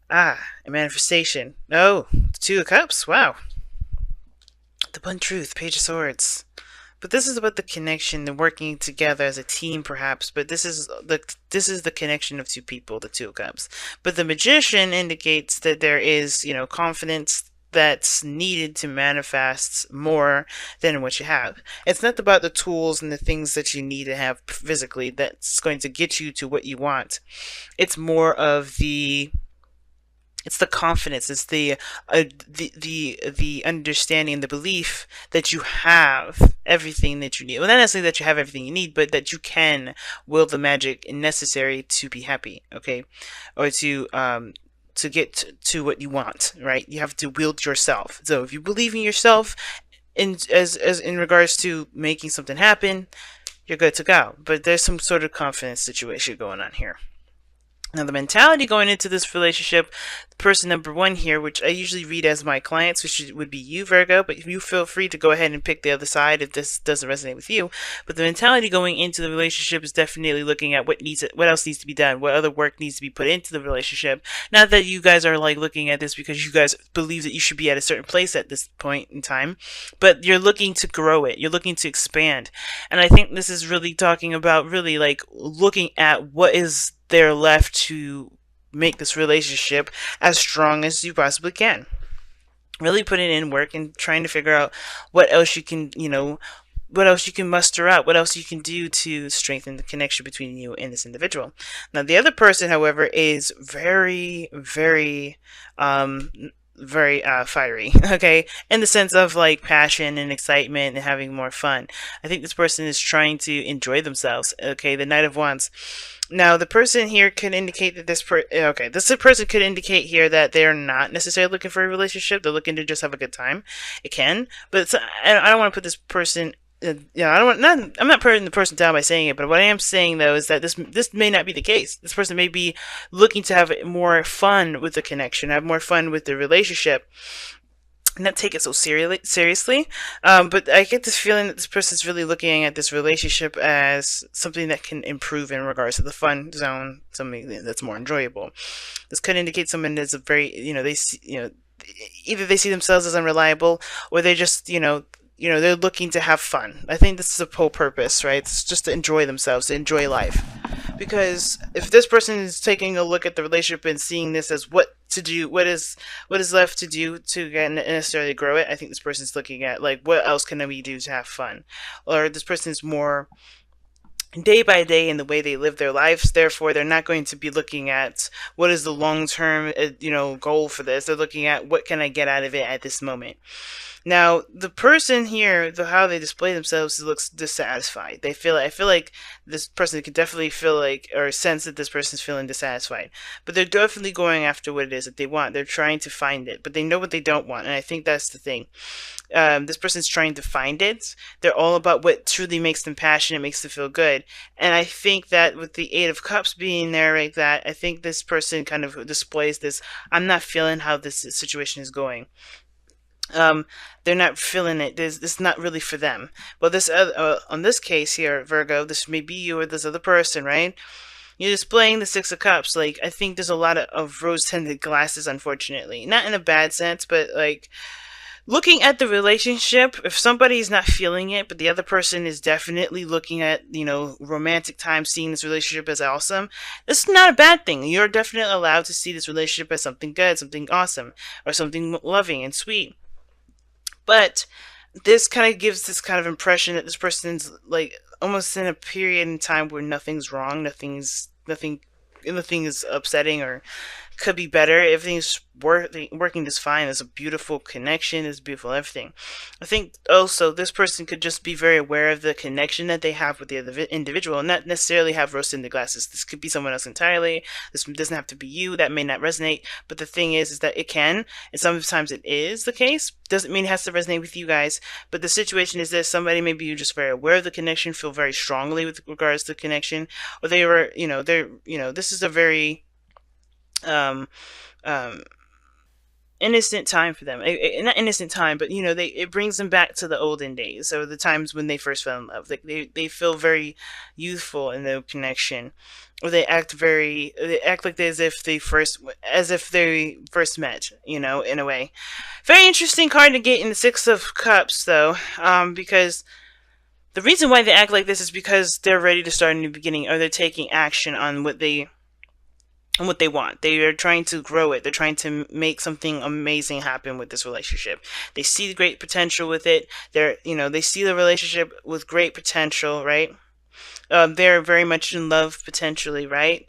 A manifestation. Oh, the Two of Cups. Wow. The Blunt Truth, Page of Swords. But this is about the connection, the working together as a team, perhaps. But this is the connection of two people, the Two of Cups. But the Magician indicates that there is, confidence that's needed to manifest more than what you have. It's not about the tools and the things that you need to have physically that's going to get you to what you want. It's more of the confidence, it's the understanding, the belief that you have everything that you need. Well, not necessarily that you have everything you need, but that you can will the magic necessary to be happy, okay, or to get to what you want, right? You have to wield yourself. So if you believe in yourself, as in regards to making something happen, you're good to go. But there's some sort of confidence situation going on here. Now, the mentality going into this relationship, person number one here, which I usually read as my clients, which would be you, Virgo, but you feel free to go ahead and pick the other side if this doesn't resonate with you. But the mentality going into the relationship is definitely looking at what else needs to be done, what other work needs to be put into the relationship. Not that you guys are like looking at this because you guys believe that you should be at a certain place at this point in time, but you're looking to grow it. You're looking to expand, and I think this is really talking about really like looking at what is there left to make this relationship as strong as you possibly can. Really putting in work and trying to figure out what else you can, what else you can muster out, what else you can do to strengthen the connection between you and this individual. Now, the other person, however, is very, very, very fiery, okay, in the sense of like passion and excitement and having more fun. I think this person is trying to enjoy themselves, okay. The Knight of Wands. Now, the person here could indicate that this person could indicate here that they're not necessarily looking for a relationship. They're looking to just have a good time. It can, but I don't want to put this person. I don't want not. I'm not putting the person down by saying it, but what I am saying though is that this may not be the case. This person may be looking to have more fun with the connection, have more fun with the relationship, not take it so seriously. But I get this feeling that this person's really looking at this relationship as something that can improve in regards to the fun zone, something that's more enjoyable. This could indicate someone that's a very, they see, either they see themselves as unreliable, or they just, they're looking to have fun. I think this is the whole purpose, right? It's just to enjoy themselves, to enjoy life. Because if this person is taking a look at the relationship and seeing this as what to do, what is left to do to get necessarily grow it, I think this person's looking at like what else can we do to have fun, or this person is more day by day in the way they live their lives. Therefore, they're not going to be looking at what is the long term, goal for this. They're looking at what can I get out of it at this moment. Now, the person here, how they display themselves, looks dissatisfied. I feel like this person could definitely feel like or sense that this person's feeling dissatisfied. But they're definitely going after what it is that they want. They're trying to find it, but they know what they don't want, and I think that's the thing. This person's trying to find it. They're all about what truly makes them passionate, makes them feel good. And I think that with the Eight of Cups being there like that, I think this person kind of displays this, I'm not feeling how this situation is going. They're not feeling it. This is not really for them. Well, on this case here, Virgo, this may be you or this other person, right? You're displaying the Six of Cups. Like, I think there's a lot of rose-tinted glasses, unfortunately. Not in a bad sense, but like looking at the relationship, if somebody's not feeling it, but the other person is definitely looking at, romantic time, seeing this relationship as awesome, this is not a bad thing. You're definitely allowed to see this relationship as something good, something awesome, or something loving and sweet. But this kind of gives this kind of impression that this person's like almost in a period in time where nothing's wrong, nothing is upsetting or could be better. Everything's working just fine. There's a beautiful connection. There's beautiful everything. I think also this person could just be very aware of the connection that they have with the other individual and not necessarily have rose tinted glasses. This could be someone else entirely. This doesn't have to be you. That may not resonate. But the thing is that it can, and sometimes it is the case. Doesn't mean it has to resonate with you guys. But the situation is this: somebody maybe you're just very aware of the connection, feel very strongly with regards to the connection, or they were, this is a very um, um, innocent time for them. Not innocent time, but it brings them back to the olden days, or the times when they first fell in love. Like they feel very youthful in their connection, or they act like as if they first met. In a way. Very interesting card to get in the Six of Cups, though, because the reason why they act like this is because they're ready to start a new beginning, or they're taking action on what they want. They are trying to grow it. They're trying to make something amazing happen with this relationship. They see great potential with it. They see the relationship with great potential, right? They're very much in love potentially, right?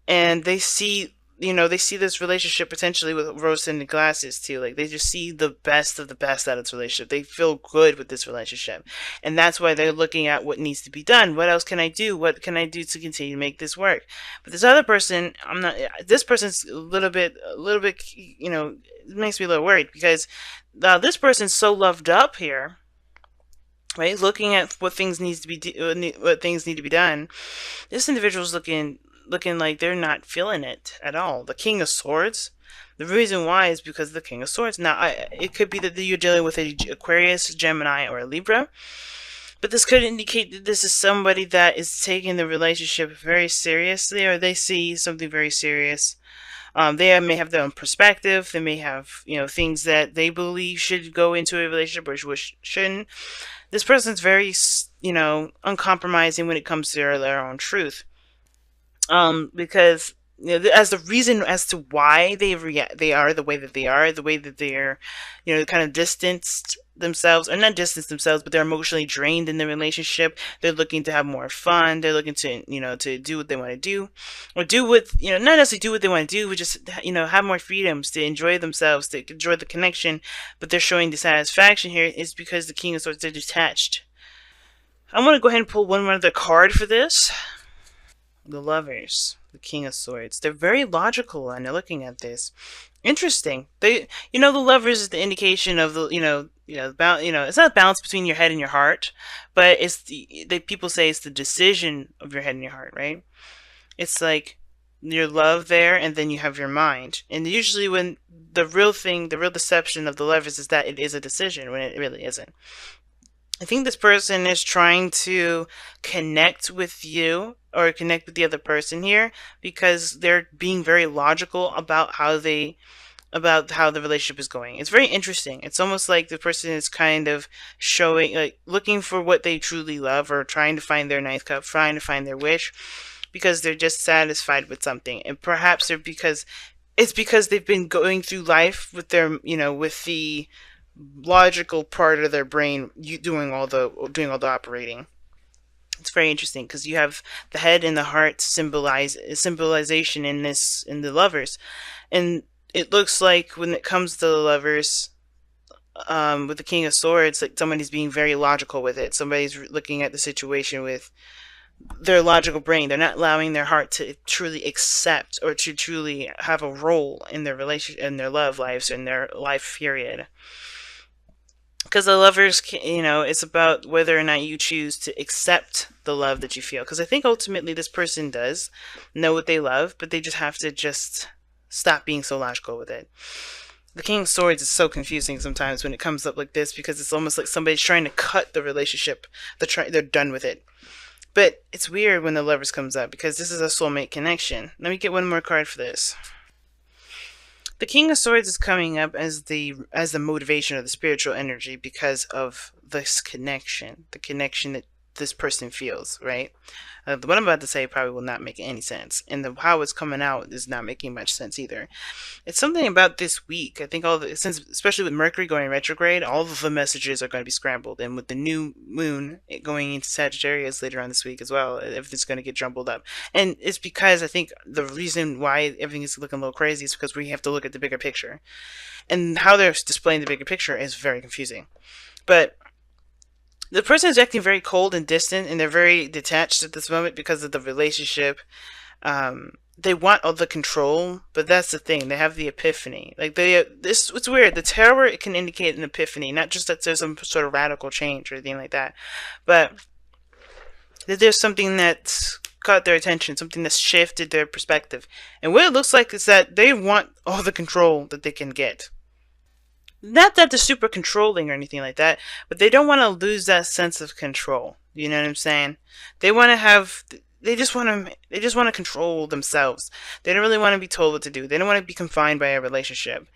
And they see this relationship potentially with rose-tinted glasses too. Like they just see the best of the best out of this relationship. They feel good with this relationship, and that's why they're looking at what needs to be done. What else can I do? What can I do to continue to make this work? But this other person, I'm not. This person's a little bit. It makes me a little worried because this person's so loved up here, right? Looking at what things need to be done. This individual's looking like they're not feeling it at all. The King of Swords. The reason why is because of the King of Swords. Now, it could be that you're dealing with an Aquarius, Gemini, or a Libra, but this could indicate that this is somebody that is taking the relationship very seriously, or they see something very serious. They may have their own perspective. They may have, things that they believe should go into a relationship or shouldn't. This person's very, uncompromising when it comes to their own truth. Because as the reason as to why they are the way that they are, the way that they're, kind of distanced themselves, or not distanced themselves, but they're emotionally drained in the relationship. They're looking to have more fun. They're looking to do what they want to do, or do what, not necessarily do what they want to do, but just, have more freedoms to enjoy themselves, to enjoy the connection. But they're showing dissatisfaction here is because the King of Swords, they're detached. I'm going to go ahead and pull one other card for this. The Lovers, the King of Swords. They're very logical and they're looking at this. Interesting. The Lovers is the indication of the, it's not balance between your head and your heart, but people say it's the decision of your head and your heart, right? It's like your love there, and then you have your mind. And usually when the real deception of the Lovers is that it is a decision when it really isn't. I think this person is trying to connect with you or connect with the other person here because they're being very logical about how the relationship is going. It's very interesting. It's almost like the person is kind of showing, like, looking for what they truly love, or trying to find their ninth cup, trying to find their wish, because they're just satisfied with something. And perhaps it's because they've been going through life with their, with the logical part of their brain doing all the operating. It's very interesting because you have the head and the heart symbolization in the Lovers, and it looks like when it comes to the Lovers, with the King of Swords, like somebody's being very logical with it. Somebody's looking at the situation with their logical brain. They're not allowing their heart to truly accept or to truly have a role in their relationship, in their love lives, in their life period. Because the Lovers, it's about whether or not you choose to accept the love that you feel. Because I think ultimately this person does know what they love, but they just have to stop being so logical with it. The King of Swords is so confusing sometimes when it comes up like this, because it's almost like somebody's trying to cut the relationship. They're done with it. But it's weird when the Lovers comes up, because this is a soulmate connection. Let me get one more card for this. The King of Swords is coming up as the motivation of the spiritual energy because of this connection, the connection that this person feels, right? What I'm about to say probably will not make any sense, and how it's coming out is not making much sense either. It's something about this week. I think especially with Mercury going retrograde, all of the messages are going to be scrambled, and with the new moon going into Sagittarius later on this week as well, everything's going to get jumbled up. And it's because I think the reason why everything is looking a little crazy is because we have to look at the bigger picture, and how they're displaying the bigger picture is very confusing. But the person is acting very cold and distant, and they're very detached at this moment because of the relationship. They want all the control, but that's the thing. They have the epiphany. It's weird. The Tower, it can indicate an epiphany, not just that there's some sort of radical change or anything like that, but that there's something that's caught their attention, something that's shifted their perspective. And what it looks like is that they want all the control that they can get. Not that they're super controlling or anything like that, but they don't want to lose that sense of control. You know what I'm saying? They want to have. They just want to. They just want to control themselves. They don't really want to be told what to do. They don't want to be confined by a relationship.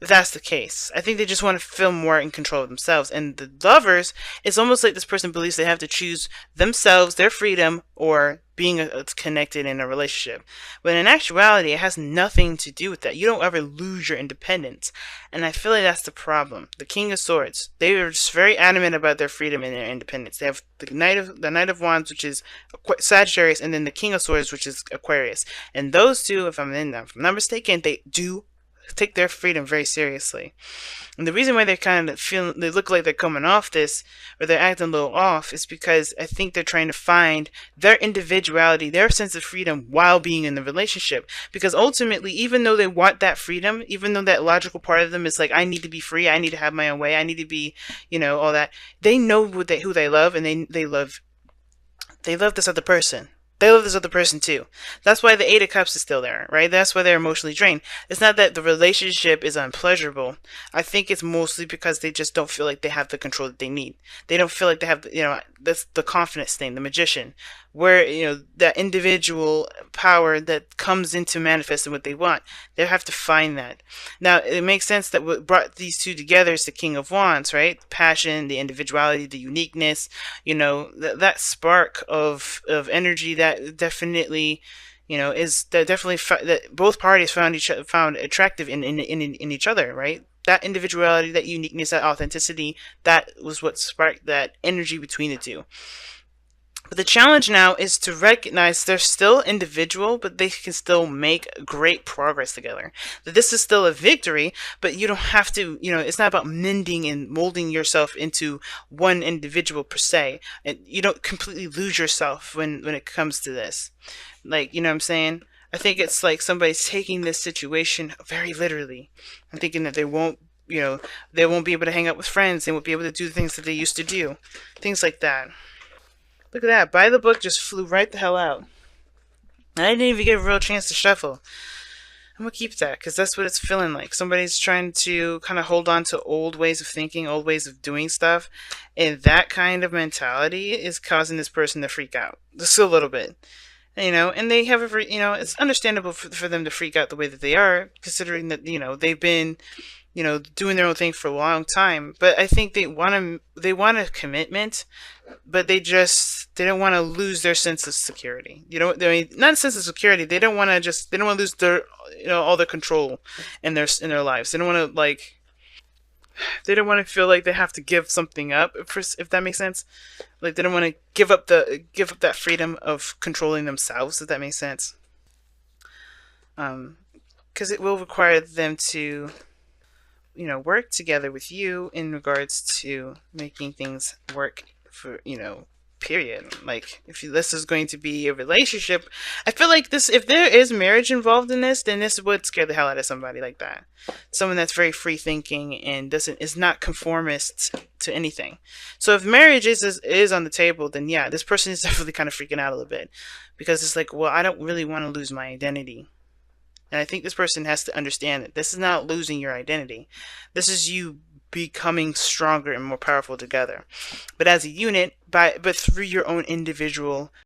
If that's the case, I think they just want to feel more in control of themselves. And the lovers, it's almost like this person believes they have to choose themselves, their freedom, or being connected in a relationship. But in actuality, it has nothing to do with that. You don't ever lose your independence. And I feel like that's the problem. The King of Swords, they are just very adamant about their freedom and their independence. They have the Knight of Wands, which is Sagittarius, and then the King of Swords, which is Aquarius. And those two, if I'm not mistaken, they do take their freedom very seriously. And the reason why they kind of feel they look like they're coming off this or they're acting a little off is because I think they're trying to find their individuality, their sense of freedom while being in the relationship. Because ultimately, even though they want that freedom, even though that logical part of them is like, I need to be free, I need to have my own way, I need to be, all that, they know who they love, and they love this other person. They love this other person too. That's why the Eight of Cups is still there, right? That's why they're emotionally drained. It's not that the relationship is unpleasurable. I think it's mostly because they just don't feel like they have the control that they need. They don't feel like they have, that's the confidence thing, the magician, where, that individual power that comes into manifesting what they want. They have to find that. Now, it makes sense that what brought these two together is the King of Wands, right? Passion, the individuality, the uniqueness, that spark of energy that definitely, is that definitely that both parties found attractive in each other, right? That individuality, that uniqueness, that authenticity, that was what sparked that energy between the two. But the challenge now is to recognize they're still individual, but they can still make great progress together. That this is still a victory, but you don't have to, it's not about mending and molding yourself into one individual per se. And you don't completely lose yourself when it comes to this. Like, you know what I'm saying? I think it's like somebody's taking this situation very literally. I'm thinking that they won't they won't be able to hang out with friends. They won't be able to do the things that they used to do. Things like that. Look at that. Buy the book just flew right the hell out. And I didn't even get a real chance to shuffle. I'm going to keep that because that's what it's feeling like. Somebody's trying to kind of hold on to old ways of thinking, old ways of doing stuff. And that kind of mentality is causing this person to freak out. Just a little bit. And they have it's understandable for them to freak out the way that they are, considering that, they've been doing their own thing for a long time. But I think they want a commitment, but they don't want to lose their sense of security. Not a sense of security. They don't want to lose their, all their control in their lives. They don't want to they don't want to feel like they have to give something up, if that makes sense. Like they don't want to give up that freedom of controlling themselves, if that makes sense. Because it will require them to work together with you in regards to making things work for, period. Like, this is going to be a relationship, I feel like if there is marriage involved in this, then this would scare the hell out of somebody like that. Someone that's very free thinking and is not conformist to anything. So if marriage is on the table, then yeah, this person is definitely kind of freaking out a little bit, because it's like, well, I don't really want to lose my identity. And I think this person has to understand that this is not losing your identity. This is you becoming stronger and more powerful together. But as a unit, but through your own individual